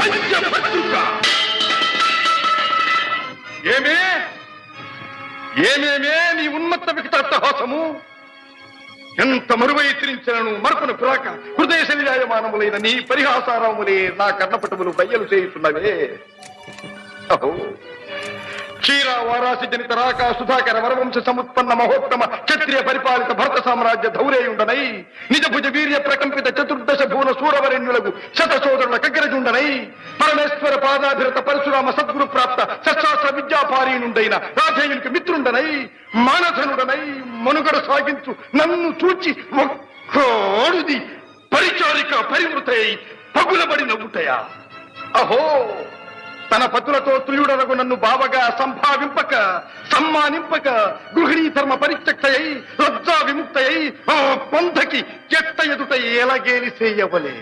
పంచభద్రుక ఏమే ఏమేమే నీ ఉన్మత్త వికటాట్టహాసము ఎంత మరువై తిరించను మరపును పురాక హృదయ శరీరాయమానములైన నీ పరిహాసారములే నా కర్ణపటములు బయ్యలు చేయుతున్నవే అహో క్షీర వారాసి జనిత రాక సుధాకర వరవంశ సముత్పన్న మహోత్తమ క్షత్రియ పరిపాలిత భరత సామ్రాజ్య ధౌరేయుండనై నిజ భుజ వీర్య ప్రకంపిత చతుర్దశ భువన సూరవరెణ్యులకు శత సోదరుల కగ్గరజుండనై పరమేశ్వర పాదాభిరత పరశురామ సద్గురు ప్రాప్త శస్త్రాస్త్ర విద్యాపారీనుండైన రాధేయునికి మిత్రుండనై మానధనుడనై మనుగడ సాగించు నన్ను చూచి ఒక్కోడుది పరిచారిక పరివృతై పగులబడి నవ్వుటయా అహో తన పతులతో తుల్యుడనగు నన్ను బావగా సంభావింపక సమ్మానింపక గృహిణీ ధర్మ పరిత్యక్తయై లజ్జా విముక్తయై ఆ పంథకి ఎట్ట ఎదుట ఎలగేలి చేయవలే